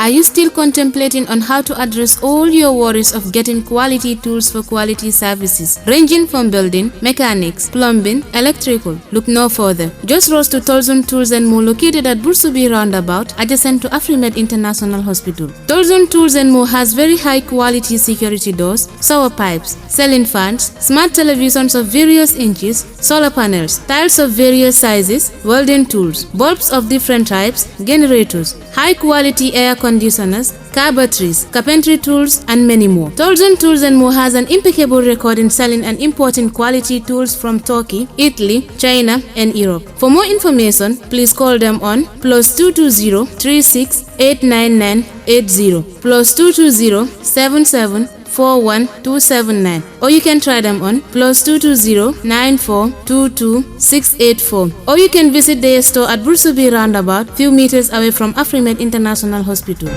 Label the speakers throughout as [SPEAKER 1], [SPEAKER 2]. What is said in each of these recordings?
[SPEAKER 1] Are you still contemplating on how to address all your worries of getting quality tools for quality services, ranging from building, mechanics, plumbing, electrical? Look no further. Just rush to Tolzon Tools and More, located at Bursubi Roundabout, adjacent to Afrimed International Hospital. Tolzon Tools and More has very high quality security doors, shower pipes, ceiling fans, smart televisions of various inches, solar panels, tiles of various sizes, welding tools, bulbs of different types, generators, high quality air conditioners, car batteries, carpentry tools, and many more. Tolzon Tools and More has an impeccable record in selling and importing quality tools from Turkey, Italy, China, and Europe. For more information, please call them on +220 36 899 80 +220 77 41 279, or you can try them on +220 94 22 684, or you can visit their store at Bursubi Roundabout, few meters away from Afrimed International Hospital.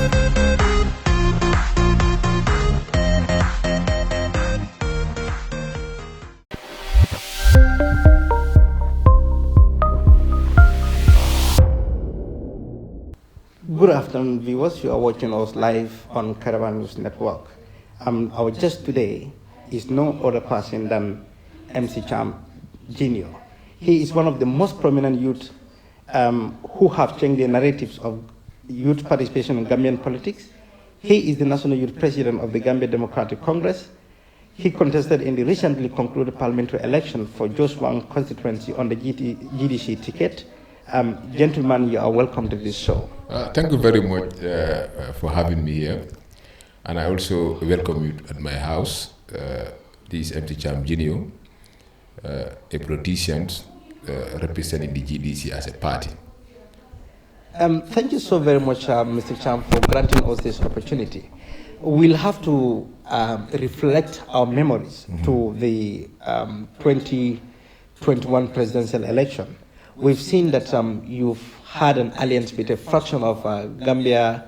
[SPEAKER 2] Good afternoon, viewers. You are watching us live on Caravan News Network. Our guest today is no other person than MC Cham Jr. He is one of the most prominent youth who have changed the narratives of youth participation in Gambian politics. He is the National Youth President of the Gambia Democratic Congress. He contested in the recently concluded parliamentary election for Joswang constituency on the GDC ticket. Gentlemen, you are welcome to this show.
[SPEAKER 3] Thank you very much for having me here. And I also welcome you at my house. This is MC Cham Jr, a politician representing the GDC as a party.
[SPEAKER 2] Thank you so very much, Mr. Cham, for granting us this opportunity. We'll have to reflect our memories to the 2021 presidential election. We've seen that you've had an alliance with a fraction of Gambia,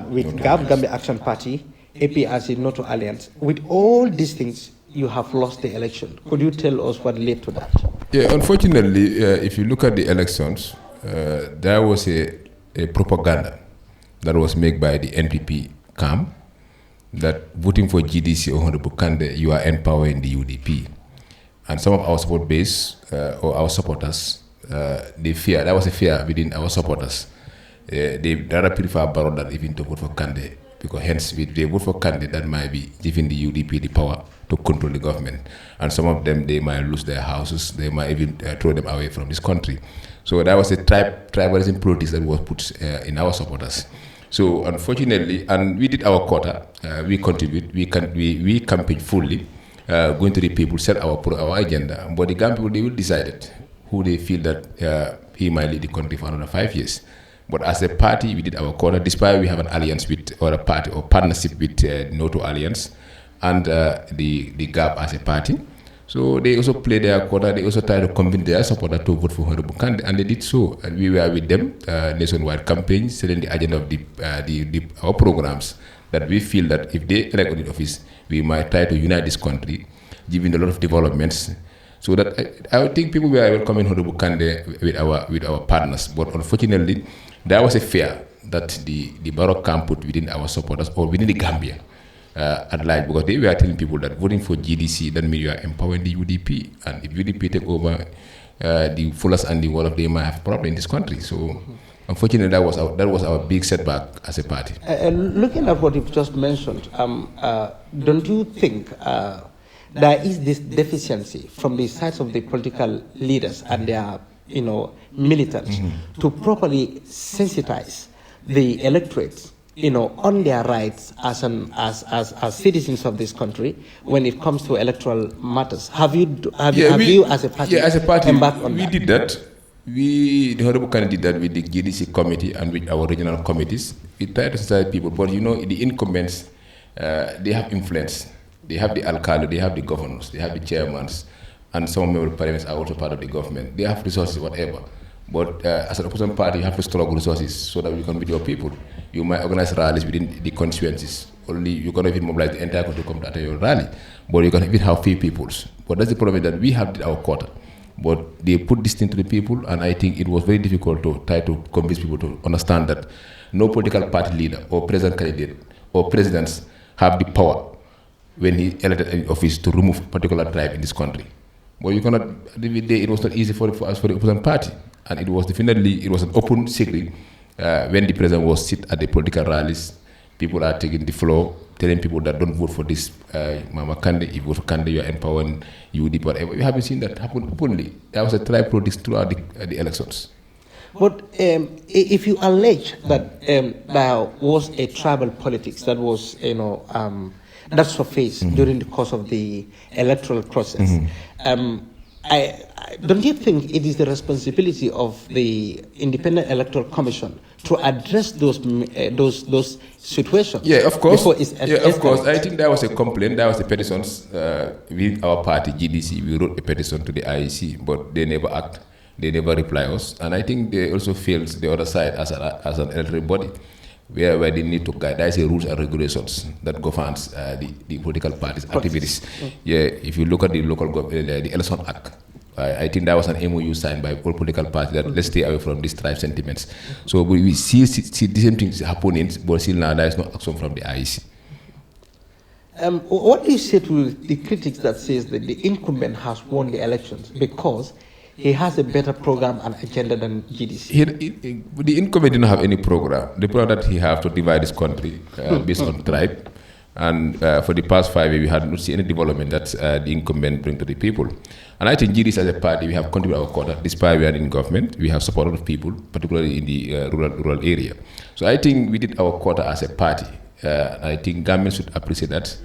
[SPEAKER 2] with Gambia Action Party, APRC, NATO Alliance. With all these things, you have lost the election. Could you tell us what led to that?
[SPEAKER 3] Yeah, unfortunately, if you look at the elections, there was a propaganda that was made by the NPP camp that voting for GDC or Honorable Kande, you are empowering the UDP. And some of our support base or our supporters, they fear, that was a fear within our supporters. They rather prefer Barrow than even to vote for Kande, because hence if they vote for Kande, that might be giving the UDP the power to control the government. And some of them, they might lose their houses, they might even throw them away from this country. So that was a tribalism politics that was put in our supporters. So unfortunately, and we did our quota, we contribute, we campaign fully, going to the people, set our agenda. But the Gambian people, they will decide who they feel that he might lead the country for another 5 years. But as a party, we did our quota, despite we have an alliance with, or a party, or partnership with NATO Alliance and the GAP as a party. So they also played their quota, they also tried to convince their supporters to vote for Honorable Kande, and they did so. And we were with them, nationwide campaign, setting the agenda of our programs, that we feel that if they elect on the office, we might try to unite this country, giving a lot of developments. So that I think people were welcoming Honorable Kande with our partners, but unfortunately, there was a fear that the Barrow camp put within our supporters or within the Gambia at large, because they were telling people that voting for GDC doesn't mean you are empowering the UDP, and if UDP take over the fullest and the whole of, they might have a problem in this country. So unfortunately, that was our big setback as a party.
[SPEAKER 2] Looking at what you've just mentioned, don't you think there is this deficiency from the sides of the political leaders and their militants to properly sensitize the electorate on their rights as citizens of this country when it comes to electoral matters? Have you as a party embarked on that?
[SPEAKER 3] We did that. The Honorable Kande did that with the GDC committee and with our regional committees. We try to sensitize people, but the incumbents, they have influence. They have the alcalde, they have the governors, they have the chairmans, and some member parliaments are also part of the government. They have resources, whatever. But as an opposition party, you have to struggle resources so that you can meet your people. You might organize rallies within the constituencies. Only you cannot even mobilize the entire country to come to your rally. But you can even have few peoples. But that's the problem, that we have our quota. But they put this thing to the people, and I think it was very difficult to try to convince people to understand that no political party leader or president candidate or presidents have the power when he elected in office to remove particular tribe in this country. But you cannot, at the end of the day, it was not easy for us, for the opposition party. And it was definitely, it was an open secret when the president was sit at the political rallies. People are taking the floor, telling people that don't vote for this Mama Kande. If you vote for Kande, you are empowering UDP, whatever. We haven't seen that happen openly. There was a tribe politics throughout the elections.
[SPEAKER 2] But if you allege that there was a tribal politics that was, that surfaced during the course of the electoral process, don't you think it is the responsibility of the Independent Electoral Commission to address those situations?
[SPEAKER 3] Yeah, of course.
[SPEAKER 2] Of
[SPEAKER 3] course. I think there was a complaint. There was a petition with our party, GDC. We wrote a petition to the IEC, but they never act. They never reply us. And I think they also failed the other side as an electoral body, where they need to guide. There is a rules and regulations that governs the political parties' activities. Yeah, if you look at the local government, the Election Act, I think that was an MOU signed by all political parties that let's stay away from these tribe sentiments. So we see the same things happening, but still now there is no action from the IEC.
[SPEAKER 2] What do you say to the critics that says that the incumbent has won the elections because he has a better program and agenda than GDC?
[SPEAKER 3] The incumbent didn't have any program. The program that he has to divide this country based on tribe. And for the past 5 years, we had not seen any development that the incumbent bring to the people. And I think GDC as a party, we have contributed our quota. Despite we are in government, we have supported of people, particularly in the rural area. So I think we did our quota as a party. I think government should appreciate that.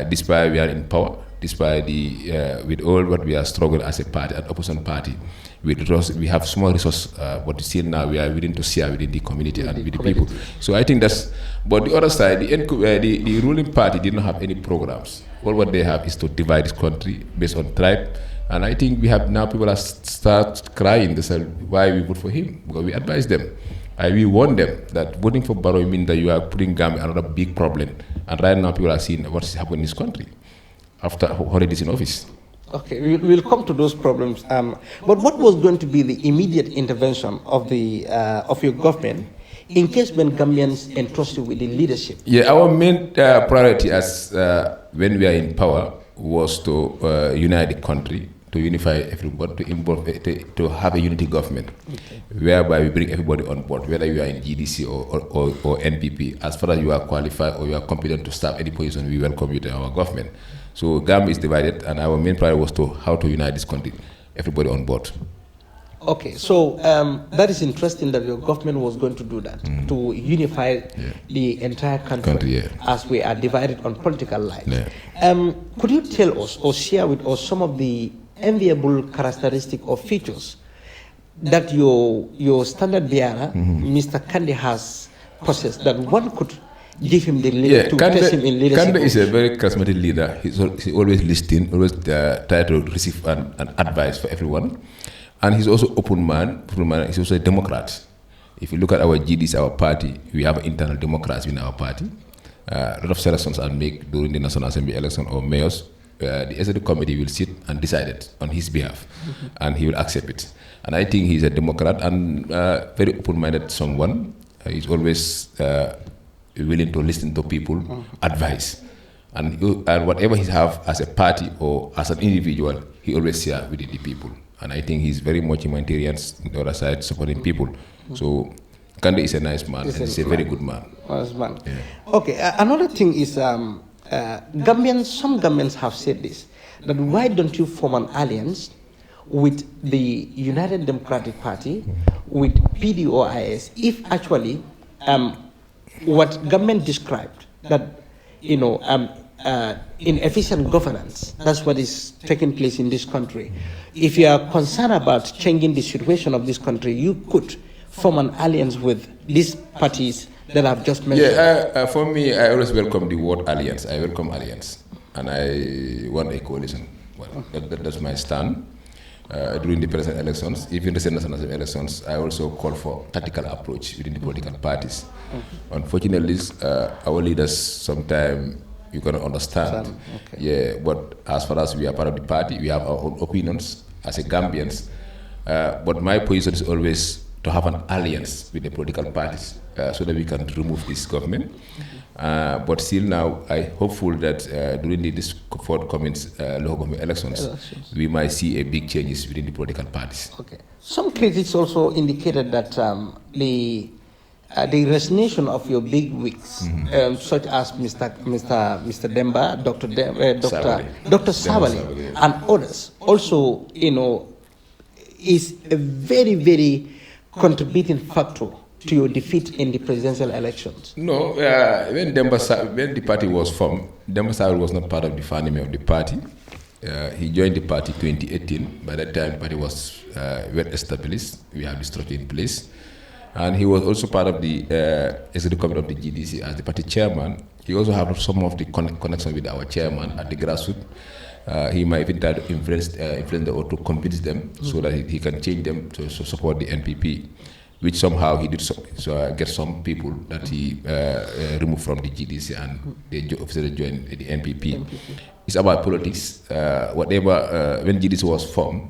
[SPEAKER 3] Despite we are in power, despite with all what we are struggling as a party, an opposition party, we have small resources, but still now we are willing to share within the community and with the people. So I think that's, but the other side, the ruling party did not have any programs. All what they have is to divide this country based on tribe. And I think we have now people are start crying. They say, why we vote for him? Because we advise them. We warn them that voting for Barrow means that you are putting Gambia another big problem. And right now people are seeing what's happening in this country after holidays in office.
[SPEAKER 2] Okay, we'll come to those problems. But what was going to be the immediate intervention of your government in case when Gambians entrust you with the leadership?
[SPEAKER 3] Yeah, our main priority as when we are in power was to unite the country, to unify everybody, to have a unity government, whereby we bring everybody on board, whether you are in GDC or NPP. As far as you are qualified or you are competent to serve any position, we welcome you to our government. So Gambia is divided, and our main priority was how to unite this country, everybody on board.
[SPEAKER 2] Okay, so that is interesting that your government was going to do that, to unify the entire country as we are divided on political lines. Could you tell us or share with us some of the enviable characteristics or features that your standard bearer, Mr. Kande, has possessed that one could give him the leader to test him in leadership?
[SPEAKER 3] Kande is a very charismatic leader. He's always listening, always try to receive an advice for everyone. And he's also open man. He's also a Democrat. If you look at our GDC, our party, we have internal Democrats in our party. A lot of selections are made during the National Assembly election or mayors. The executive committee will sit and decide it on his behalf, and he will accept it. And I think he's a Democrat and very open-minded someone. He's always willing to listen to people, advice. And whatever he have as a party or as an individual, he always share with the people. And I think he's very much humanitarian on the other side, supporting people. So Kande is a nice man, and he's a very good man.
[SPEAKER 2] Nice man.
[SPEAKER 3] Yeah.
[SPEAKER 2] Okay, another thing is, some Gambians have said this, that why don't you form an alliance with the United Democratic Party, with PDOIS, if actually what government described, that, inefficient governance, that's what is taking place in this country. If you are concerned about changing the situation of this country, you could form an alliance with these parties that I've just mentioned.
[SPEAKER 3] Yeah, for me, I always welcome the word alliance. I welcome alliance, and I want a coalition. Well, that's my stand. During the president elections, even the national elections, I also call for tactical approach within the political parties. Unfortunately, our leaders sometimes you cannot understand. Yeah, but as far as we are part of the party, we have our own opinions as a Gambians. But my position is always to have an alliance with the political parties so that we can remove this government. But still now, I'm hopeful that during this forthcoming local government elections, we might see a big changes within the political parties.
[SPEAKER 2] Okay. Some critics also indicated that the resignation of your big wigs, such as Mr. Demba, Dr. Sabali, and others, also, is a very, very contributing factor to your defeat in the presidential elections.
[SPEAKER 3] No, when the party was formed, Demba Sabali was not part of the founding of the party. He joined the party 2018. By that time, the party was well established. We have the structure in place. And he was also part of the executive committee of the GDC as the party chairman. He also had some of the connection with our chairman at the grassroots. He might even try to influence them or to convince them so that he can change them to support the NPP, which somehow he did get some people that he removed from the GDC and they officially joined the NPP. It's about politics. Whatever, when GDC was formed,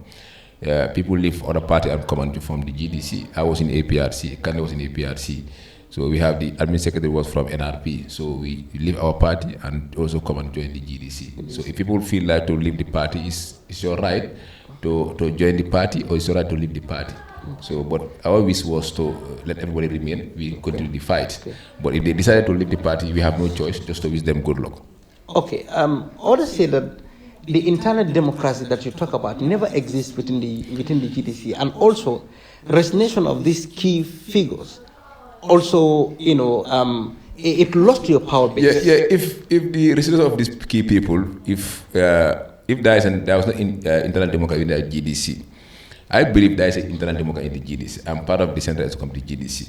[SPEAKER 3] people leave other party and come and form the GDC. I was in APRC, Kanye was in APRC. So we have the admin secretary was from NRP. So we leave our party and also come and join the GDC. So if people feel like to leave the party, it's your right to join the party or it's your right to leave the party. So, but our wish was to let everybody remain. We continue the fight. Okay. But if they decided to leave the party, we have no choice, just to wish them good luck.
[SPEAKER 2] Okay. Others say that the internal democracy that you talk about never exists within the GDC, and also resignation of these key figures. Also, it lost your power base.
[SPEAKER 3] Yeah. If the resignation of these key people, if there was no internal democracy in the GDC, I believe there is an internal democracy in the GDC. I'm part of the Central Executive Committee GDC.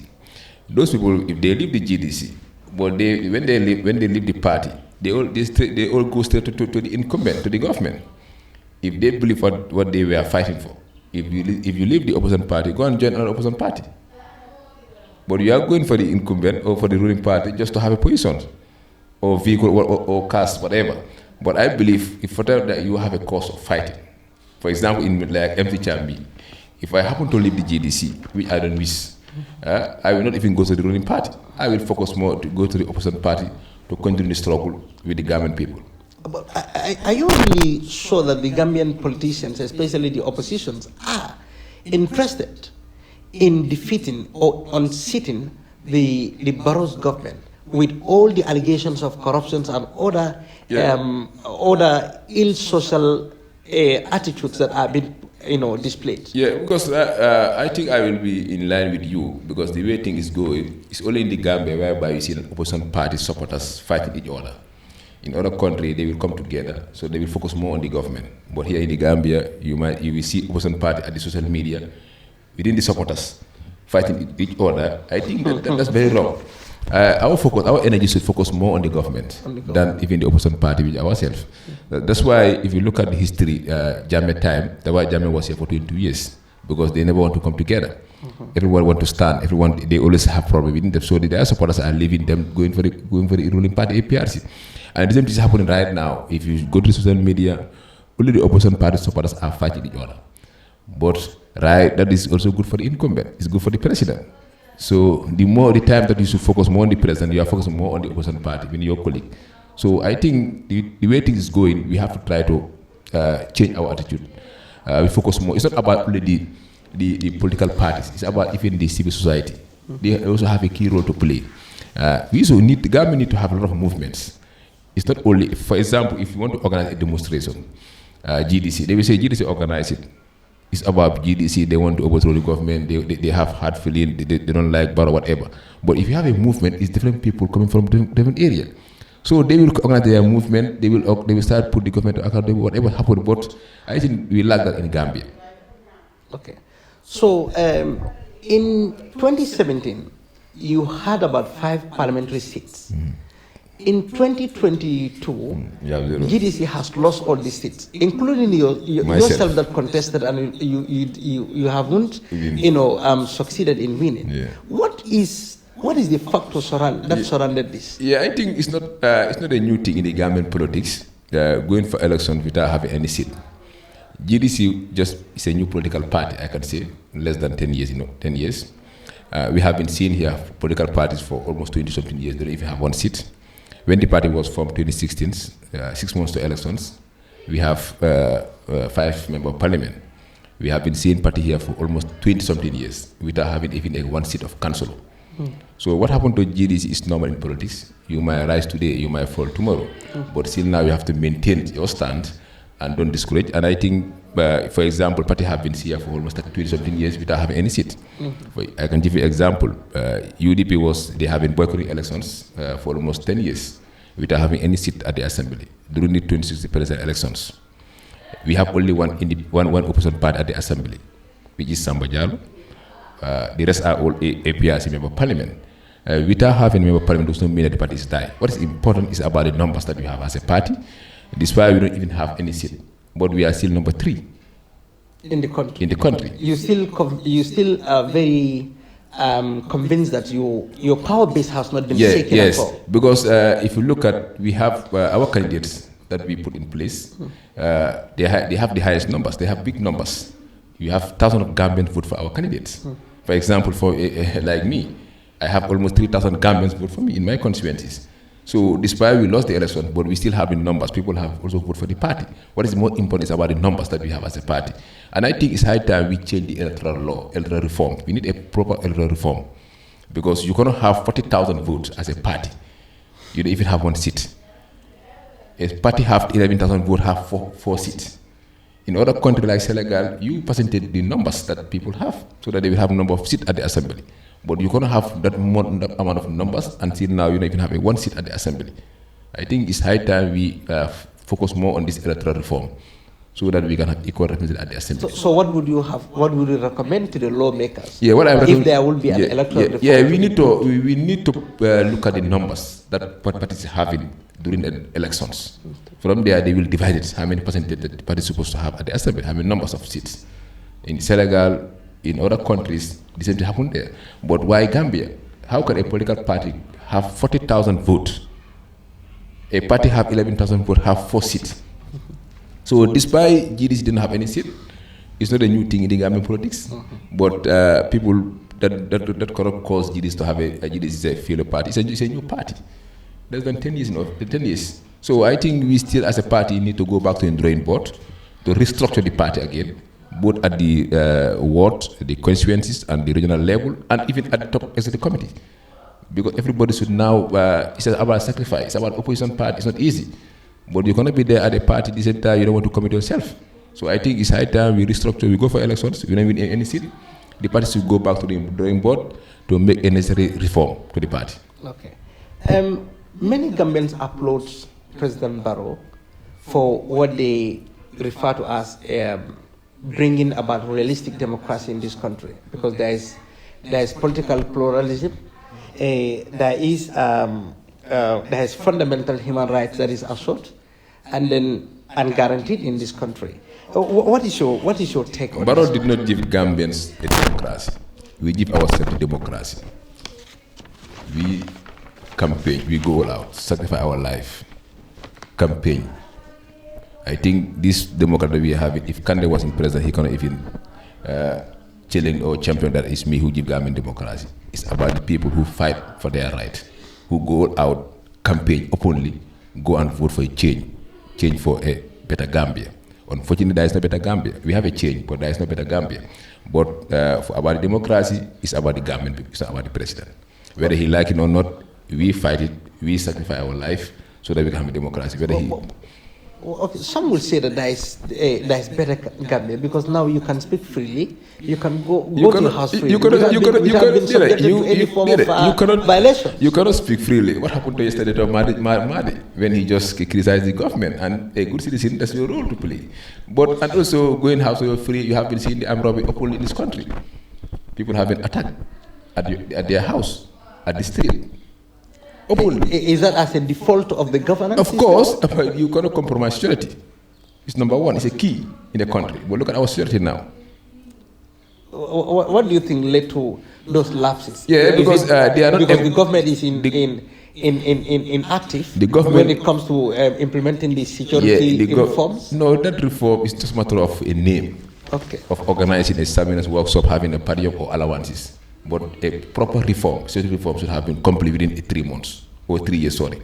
[SPEAKER 3] Those people, if they leave the GDC, but when they leave the party, they all go straight to the incumbent, to the government. If they believe what they were fighting for, if you leave the opposition party, go and join another opposition party. But you are going for the incumbent or for the ruling party just to have a position, or vehicle, or caste, whatever. But I believe if that you have a cause of fighting. For example, in like MC Cham, if I happen to leave the GDC, which I don't wish, I will not even go to the ruling party. I will focus more to go to the opposition party to continue the struggle with the Gambian people.
[SPEAKER 2] But are you really sure that the Gambian politicians, especially the oppositions, are interested in defeating or unseating the Barrow's government with all the allegations of corruptions and other ill social attitudes that are being displayed?
[SPEAKER 3] Yeah, because I think I will be in line with you, because the way things is going, it's only in the Gambia whereby you see an opposition party supporters fighting each other. In other countries, they will come together, so they will focus more on the government. But here in the Gambia, you will see opposition party at the social media, within the supporters, fighting each other. I think that's very wrong. Our energy should focus more on the government than even the opposition party with ourselves. That's why if you look at the history, Jammeh time, that's why Jammeh was here for 22 years, because they never want to come together. Everyone want to stand. They always have problem within them. So their supporters are leaving them, going for the ruling party, APRC. And the same thing is happening right now. If you go to social media, only the opposition party supporters are fighting each other. But that is also good for the incumbent. It's good for the president. So the time that you should focus more on the president, you are focusing more on the opposition party, with your colleague. So I think the way things is going, we have to try to change our attitude. We focus more. It's not about only the political parties. It's about even the civil society. They also have a key role to play. The government need to have a lot of movements. It's not only, for example, if you want to organize a demonstration, GDC, they will say GDC organize it. It's about GDC, they want to overthrow the government, they have hard feeling, they don't like Barrow, whatever. But if you have a movement, it's different people coming from different areas. So they will organize their movement, they will start put the government to account, whatever happened. But I think we lack that in Gambia.
[SPEAKER 2] Okay. So in 2017, you had about 5 parliamentary seats. In 2022, GDC has lost all these seats, including yourself that contested, and you haven't, succeeded in winning. Yeah. What is the factor that surrounded this?
[SPEAKER 3] Yeah, I think it's not a new thing in the Gambian politics. Going for elections without having any seat. GDC just is a new political party, I can say, less than 10 years, 10 years. We have been seeing here political parties for almost 20-something years. They don't even have one seat. When the party was formed 2016, 6 months to elections, we have 5 members of parliament. We have been seeing party here for almost 20-something years without having even one seat of council. So what happened to GDC is normal in politics. You might rise today, you might fall tomorrow. But still now you have to maintain your stand and don't discourage. And I think, for example, party have been here for almost 20-something years without having any seat. I can give you an example. UDP they have been boycotting elections for almost 10 years without having any seat at the assembly during the 2016 presidential elections. We have only one opposition party at the assembly, which is Samba Jallo. The rest are all APRC member of parliament. Without having a member of parliament does not mean that the party is dying. What is important is about the numbers that we have as a party. Despite we don't even have any seat, but we are still number 3
[SPEAKER 2] in the country.
[SPEAKER 3] In the country,
[SPEAKER 2] you still are very convinced that your power base has not been shaken at all.
[SPEAKER 3] Because if you look at, we have our candidates that we put in place. They have the highest numbers. They have big numbers. You have thousands of Gambians vote for our candidates. For example, for like me, I have almost 3,000 Gambians vote for me in my constituencies. So despite we lost the election, but we still have the numbers. People have also voted for the party. What is more important is about the numbers that we have as a party. And I think it's high time we change the electoral law, electoral reform. We need a proper electoral reform. Because you cannot have 40,000 votes as a party. You don't even have one seat. A party have 11,000 votes, have four seats. In other countries like Senegal, you percentage the numbers that people have so that they will have a number of seats at the assembly. But you cannot have that amount of numbers until now you don't even have one seat at the assembly. I think it's high time we focus more on this electoral reform so that we can have equal representation at the assembly.
[SPEAKER 2] So what would you have? What would you recommend to the lawmakers?
[SPEAKER 3] Yeah, what I
[SPEAKER 2] if there will be an electoral reform?
[SPEAKER 3] Yeah, we need to look at the numbers that parties are having during the elections. From there, they will divide it. How many percentage the party is supposed to have at the assembly? How many numbers of seats? In Senegal, in other countries, the same thing happened there. But why Gambia? How can a political party have 40,000 votes? A party have 11,000 votes, have 4 seats. So despite GDC didn't have any seat, it's not a new thing in the Gambian politics. But people that cannot cause GDC to have a GDC is a failure party. It's a new party. Less than 10 years, 10 years. So I think we still, as a party, need to go back to the drawing board to restructure the party again, both at the ward, the constituencies, and the regional level, and even at the top executive committee. Because everybody should now, it's about sacrifice, it's about opposition party, it's not easy. But you're going to be there at a party, the same time, you don't want to commit yourself. So I think it's high time we restructure, we go for elections, we don't win any seat. The party should go back to the drawing board to make a necessary reform to the party.
[SPEAKER 2] Okay. Many Gambians applaud President Barrow for what they refer to as bringing about realistic democracy in this country, because there is political pluralism, there is fundamental human rights that is assured and guaranteed in this country. What is your take on
[SPEAKER 3] Barrow
[SPEAKER 2] this?
[SPEAKER 3] did not give Gambians a democracy. We give ourselves a democracy. We campaign, we go all out, sacrifice our life, campaign. I think this democracy that we have, if Kande wasn't president, he cannot even challenge or champion that it's me who give Gambian democracy. It's about the people who fight for their right, who go out, campaign openly, go and vote for a change for a better Gambia. Unfortunately, there is no better Gambia. We have a change, but there is no better Gambia. But about the democracy, it's about the Gambian people, it's not about the president. Whether he like it or not, we fight it, we sacrifice our life so that we can have a democracy.
[SPEAKER 2] Okay, some will say that there is better Gambia because now you can speak freely, you can go to your house freely. You cannot violation.
[SPEAKER 3] You cannot speak freely. What happened to yesterday to Madi when he just criticized the government? And a good citizen, that's your role to play. But and also going house you're free. You have been seeing the armed robbery openly in this country. People have been attacked at their house, at the street. Openly.
[SPEAKER 2] Is that as a default of the governance?
[SPEAKER 3] Of course, you cannot compromise security. It's number one. It's a key in the country. But look at our security now.
[SPEAKER 2] What do you think led to those lapses?
[SPEAKER 3] Yeah, because they are not.
[SPEAKER 2] Because the government is in inactive
[SPEAKER 3] The government,
[SPEAKER 2] when it comes to implementing the security reforms?
[SPEAKER 3] No, that reform is just a matter of a name.
[SPEAKER 2] Okay.
[SPEAKER 3] Of organizing a seminars workshop, having a party or allowances. But a proper reform, security reform should have been complete within 3 months, or 3 years, sorry.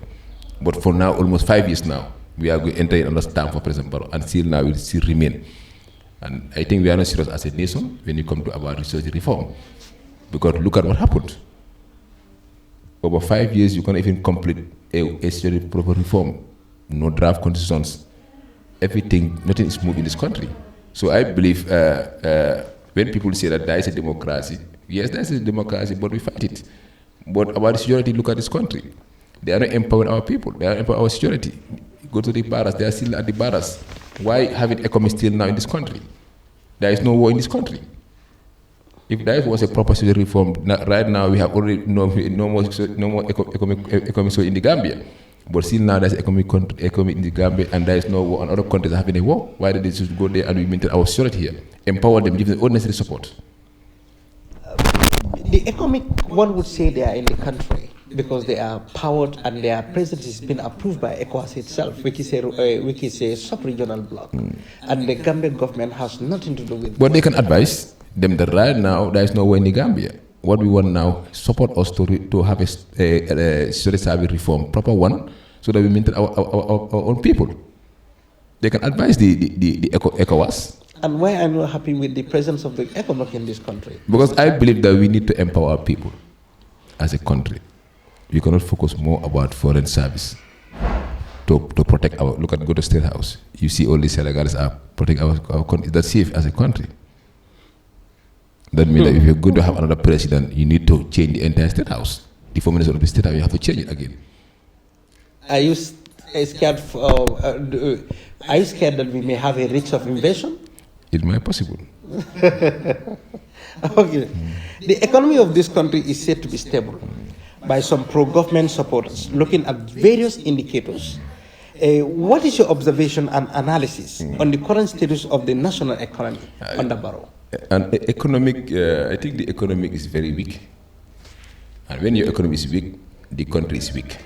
[SPEAKER 3] But for now, almost 5 years now, we are going to enter another term for President Barrow, and still now it still remain. And I think we are not serious as a nation when you come to about research reform. Because look at what happened. Over 5 years, you can't even complete a security proper reform. No draft constitutions. Everything, nothing is moved in this country. So I believe when people say that there is a democracy, yes, there is a democracy, but we fight it. But about security, look at this country. They are not empowering our people. They are empowering our security. Go to the barracks. They are still at the barracks. Why having economy still now in this country? There is no war in this country. If there was a proper security reform, right now we have already no more economic so in the Gambia. But still now there's economic in the Gambia, and there is no war, and other countries are having a war. Why did they just go there and we maintain our security here? Empower them, give them all necessary support.
[SPEAKER 2] The economic, one would say they are in the country because they are powered and their president has been approved by ECOWAS itself, which is a sub-regional bloc. And the Gambian government has nothing to do with it.
[SPEAKER 3] But they can advise them that right now there is no war in the Gambia. What we want now, support us to have a security service reform, proper one, so that we maintain our own people. They can advise the ECOWAS.
[SPEAKER 2] And why are you not happy with the presence of the ECOWAS in this country?
[SPEAKER 3] Because I believe that we need to empower our people as a country. We cannot focus more about foreign service to protect our, go to State House. You see all these Senegals are protecting our country. That's safe as a country. That means that if you're going to have another president, you need to change the entire State House. The formation of the State House, you have to change it again. Are you
[SPEAKER 2] scared that we may have a risk of invasion?
[SPEAKER 3] It might be possible.
[SPEAKER 2] Okay. The economy of this country is said to be stable by some pro-government supporters, looking at various indicators. What is your observation and analysis on the current status of the national economy under Barrow?
[SPEAKER 3] And economic, I think the economic is very weak. And when your economy is weak, the country is weak.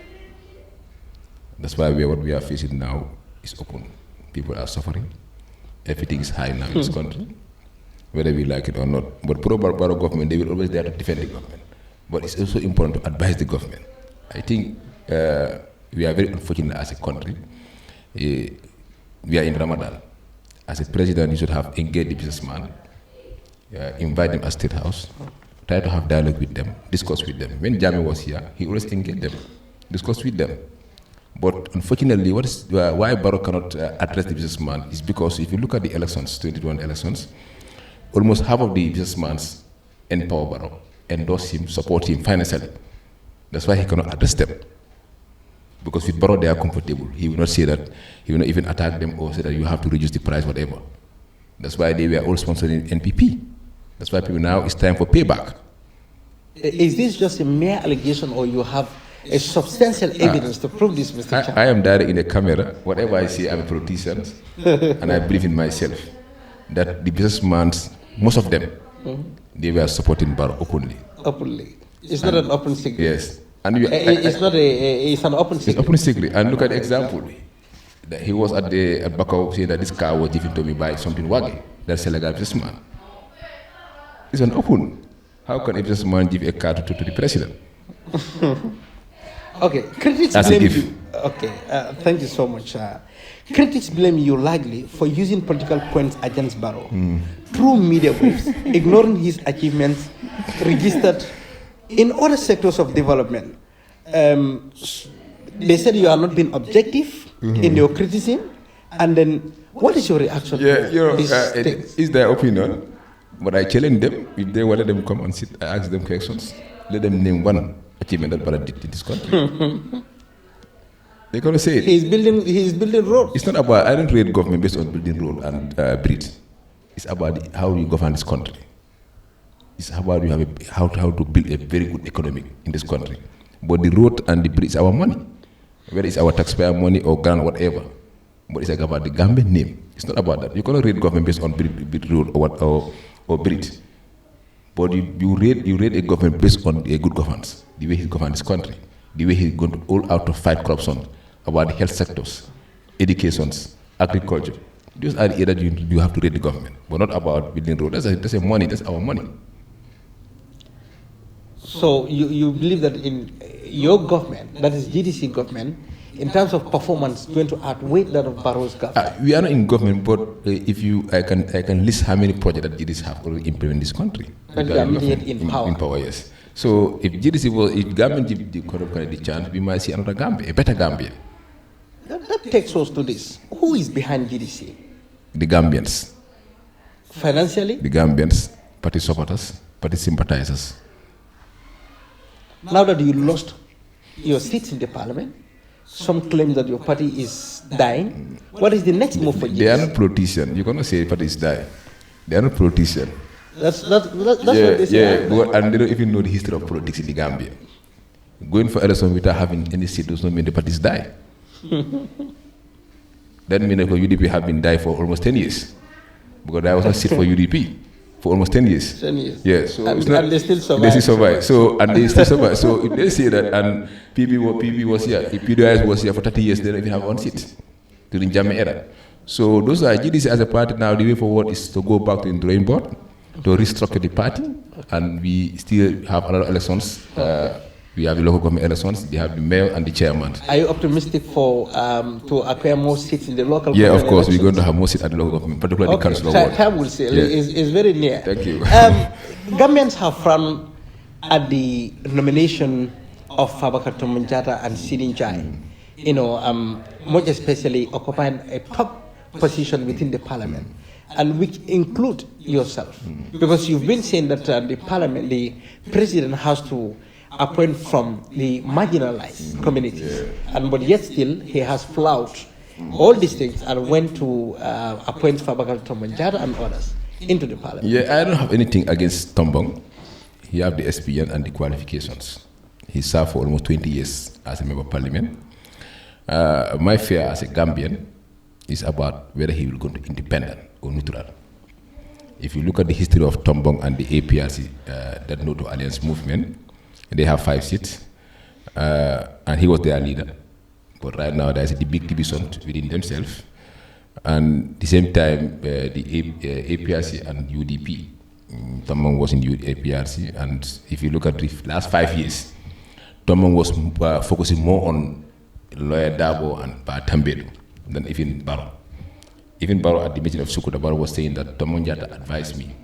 [SPEAKER 3] That's why what we are facing now is open. People are suffering. Everything is high now in this country, whether we like it or not. But pro-Barrow government, they will always there to defend the government. But it's also important to advise the government. I think we are very unfortunate as a country. We are in Ramadan. As a president, you should have engaged the businessman, invite them at State House, try to have dialogue with them, discuss with them. When Jammeh was here, he always engaged them, discussed with them. But unfortunately, why Barrow cannot address the businessman is because if you look at the elections, 2021 elections, almost half of the businessmen empower Barrow, endorse him, support him financially. That's why he cannot address them. Because with Barrow, they are comfortable. He will not say that, he will not even attack them or say that you have to reduce the price, whatever. That's why they were all sponsoring NPP. That's why people now, it's time for payback.
[SPEAKER 2] Is this just a mere allegation or you have a substantial evidence to prove this, Mr. Cham?
[SPEAKER 3] I am direct in the camera. Whatever I say, I'm a politician. And I believe in myself. That the businessmen, most of them, they were supporting Barrow openly.
[SPEAKER 2] Openly. It's not an open secret.
[SPEAKER 3] Yes. And
[SPEAKER 2] it's an open secret.
[SPEAKER 3] It's open secret. And look at the example. That he was at Barrow saying that this car was given to me by something waggy. That's a legal businessman. It's an open. How can a businessman give a car to the president?
[SPEAKER 2] Okay, critics blame you. Okay, thank you so much. Critics blame you largely for using political points against Barrow through media waves, ignoring his achievements registered in other sectors of development. They said you are not being objective in your criticism, and then what is your reaction to this?
[SPEAKER 3] It's their opinion, but I challenge them. If they want them come and sit, I ask them questions. Let them name one achievement that Barrow did in this country. They're going to say it.
[SPEAKER 2] He's building roads.
[SPEAKER 3] It's not about, I don't rate government based on building road and bridge. It's about how you govern this country. It's about you have how to build a very good economy in this country. But the road and the bridge is our money. Whether it's our taxpayer money or grant, whatever. But it's about the Gambian name. It's not about that. You cannot rate government based on bridge road or bridge. But you rate a government based on a good governance, the way he governs this country. the way he's going all out to fight corruption, about the health sectors, educations, agriculture. Those are the areas that you have to rate the government, but not about building roads. That's a money, that's our money.
[SPEAKER 2] So you believe that in your government, that is GDC government, in terms of performance, going to outweigh that of Barrow's government?
[SPEAKER 3] We are not in government, but I can list how many projects that GDC have already implemented in this country.
[SPEAKER 2] But you are immediately in power.
[SPEAKER 3] In power, yes. So if government give the chance, we might see another Gambia, a better Gambia.
[SPEAKER 2] That takes us to this. Who is behind GDC?
[SPEAKER 3] The Gambians.
[SPEAKER 2] Financially?
[SPEAKER 3] The Gambians, party supporters, party sympathizers.
[SPEAKER 2] Now that you lost your seats in the parliament, some claim that your party is dying. What is the next move for GDC?
[SPEAKER 3] They are not politicians. You cannot say party is dying. They are not politicians.
[SPEAKER 2] That's what they say.
[SPEAKER 3] Yeah, and they don't even know the history of politics in the Gambia. Going for election without having any seat does not mean the party is dying. That means that UDP have been dying for almost 10 years. Because there was no seat for UDP for almost 10 years.
[SPEAKER 2] 10 years.
[SPEAKER 3] Yeah, so
[SPEAKER 2] and,
[SPEAKER 3] it's not,
[SPEAKER 2] and they still survive.
[SPEAKER 3] They still survive. So, and they still survive. So if they say that, and PB was here, if PDIS was here for 30 years, they don't even have one seat during Jammeh era. So those are GDC as a party now. The way forward is to go back to the drawing board, to restructure the party, and we still have other elections. We have the local government elections. They have the mayor and the chairman.
[SPEAKER 2] Are you optimistic for to acquire more seats in the local?
[SPEAKER 3] Yeah, of course,
[SPEAKER 2] elections?
[SPEAKER 3] we're going to have more seats at the local government, particularly the council of ward.
[SPEAKER 2] Time will say is very near.
[SPEAKER 3] Thank you.
[SPEAKER 2] Gambians have frowned at the nomination of Fabakary Tombong Jatta and Sidin Chai. You know, most especially occupying a top position within the parliament, and which include yourself, because you've been saying that the parliament, the president has to appoint from the marginalized communities, but yet still he has flouted all these things and went to appoint Fabakary Tombong Jatta and others into the parliament.
[SPEAKER 3] Yeah, I don't have anything against Tombong. He have the SPN and the qualifications. He served for almost 20 years as a member of parliament. My fear as a Gambian is about whether he will go to independent or neutral. If you look at the history of Tombong and the APRC, that No to Alliance movement, they have 5 seats, and he was their leader. But right now there's a big division within themselves. And at the same time, the APRC and UDP, Tombong was in APRC, and if you look at the last 5 years, Tombong was focusing more on Lawyer Dabo and Tambedu than even Barrow. Even Barrow at the meeting of Sukuta, Barrow was saying that Tombong Jatta advised me,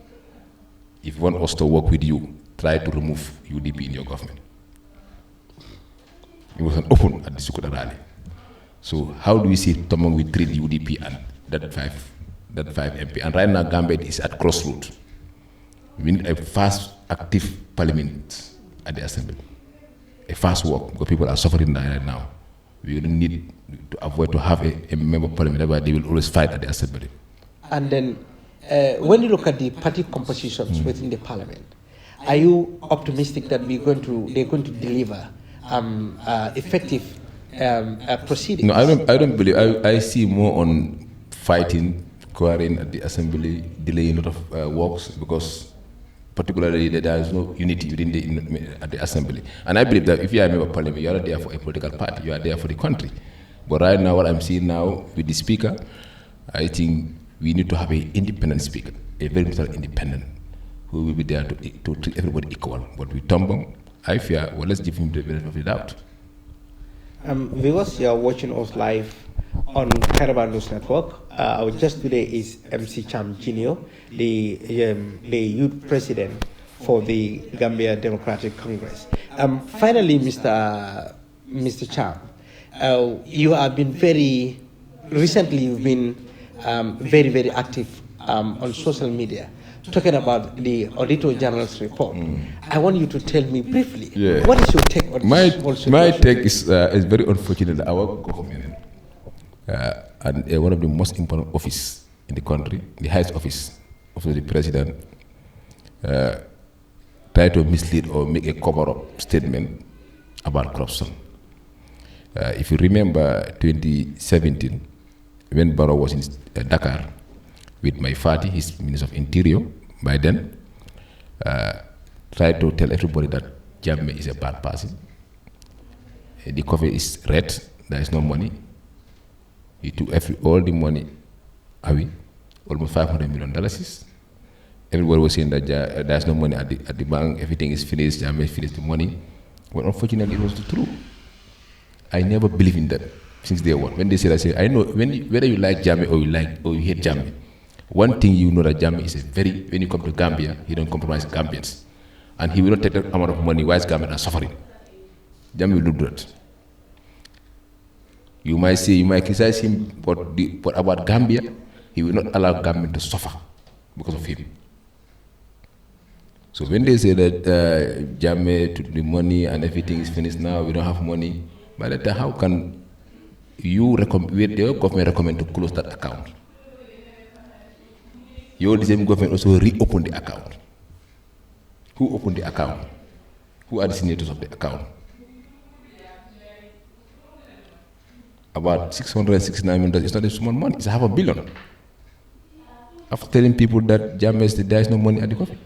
[SPEAKER 3] if you want us to work with you, try to remove UDP in your government. It was an open at the Sukuta rally. So how do we see Tombong will treat UDP and that five MP? And right now Gambia is at crossroads. We need a fast, active parliament at the assembly. A fast work, because people are suffering right now. We need to avoid to have a member of parliament where they will always fight at the assembly.
[SPEAKER 2] And then when you look at the party compositions within the parliament, are you optimistic that they're going to deliver effective proceedings?
[SPEAKER 3] No, I don't believe. I see more on fighting, quarreling at the assembly, delaying a lot of works, because particularly there is no unity within at the assembly. And I believe that if you are a member of parliament, you are not there for a political party, you are there for the country. But right now, what I'm seeing now with the speaker, I think we need to have an independent speaker, a very independent, who will be there to treat everybody equal. But with Tombong, I fear, well, let's give him the benefit of the doubt.
[SPEAKER 2] Viewers, you are watching us live on Caravan News Network. Our guest today is MC Cham Jr, the youth president for the Gambia Democratic Congress. Finally, Mr. Cham, you have been recently you've been very, very active on social media, talking about the Auditor General's report. I want you to tell me briefly, what is your take on this whole situation?
[SPEAKER 3] My take is very unfortunate that our government, and one of the most important office in the country, the highest office of the president, try to mislead or make a cover-up statement about corruption. If you remember 2017, when Barrow was in Dakar with my party, his Minister of Interior, by then, tried to tell everybody that Jammeh is a bad person. the coffee is red, there is no money. He took all the money away, almost $500 million. Everybody was saying that there's no money at the bank, everything is finished, Jammeh finished the money. But unfortunately, it was the truth. I never believed in that since day one. When they said, I said, I know whether you like Jammeh or you hate Jammeh, one thing you know that Jammeh is when you come to Gambia, he don't compromise Gambians. And he will not take that amount of money while Gambians are suffering. Jammeh will do that. You might criticize him, but about Gambia, he will not allow Gambia to suffer because of him. So when they say that Jammeh took the money and everything is finished now, we don't have money, by that time, how can your government recommend to close that account? The same government also reopen the account. Who opened the account? Who are the signatories of the account? About $669 million. It's not a small money. It's $500 million. After telling people that Jammeh, there is no money at the government.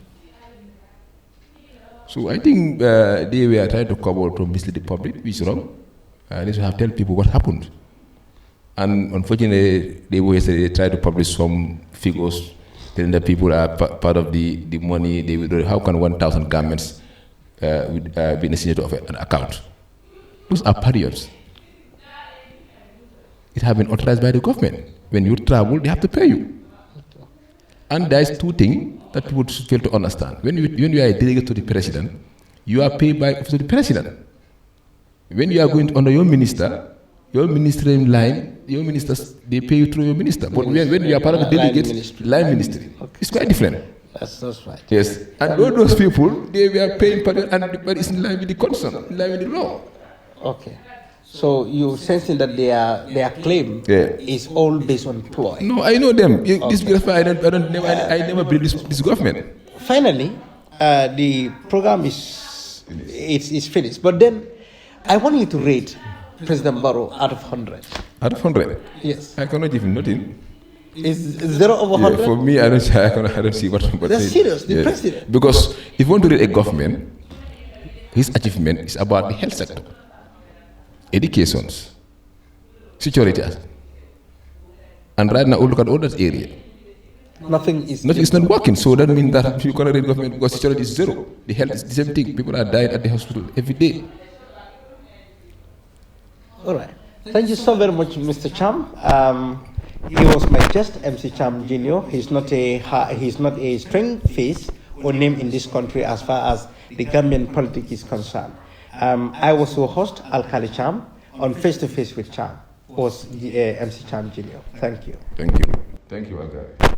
[SPEAKER 3] So I think they were trying to cover to mislead the public, which is wrong. They should have tell people what happened. And unfortunately, they tried to publish some figures telling that people are part of the money. They will, how can 1,000 garments be in the signature of an account? Those are periods. It has been authorized by the government. When you travel, they have to pay you. And there is two things that people fail to understand. When you are a delegate to the president, you are paid by the president. When you are going under your minister, your ministerial line, your ministers, they pay you through your minister. But when you are part of the delegate, line ministry, it's quite different.
[SPEAKER 2] That's right.
[SPEAKER 3] Yes. And all those people, they were paying, but it's in line with the concern, in line with the law.
[SPEAKER 2] Okay. So you're sensing that their claim is all based on ploy?
[SPEAKER 3] No, I know them. This I never believe this government.
[SPEAKER 2] Finally, the program is finished. But then, I want you to rate President Barrow out of 100.
[SPEAKER 3] Out of 100?
[SPEAKER 2] Yes.
[SPEAKER 3] I cannot give him nothing.
[SPEAKER 2] Is 0 over 100?
[SPEAKER 3] For me, I don't see what.
[SPEAKER 2] That's serious. The president.
[SPEAKER 3] Because if you want to rate a government, his achievement is about the health sector, educations, security, and right now we look at all that area.
[SPEAKER 2] Nothing is
[SPEAKER 3] not working. So that means that you cannot rate government because security is 0. The health is the same thing. People are dying at the hospital every day.
[SPEAKER 2] All right. Thank you so very much, Mr. Cham. He was my guest, MC Cham Jr. He's not a strange face or name in this country as far as the Gambian politics is concerned. I was your host, Alkali Cham, on Face to Face with Cham, was MC Cham Jr. Thank you.
[SPEAKER 3] Thank you. Thank you, Alkali.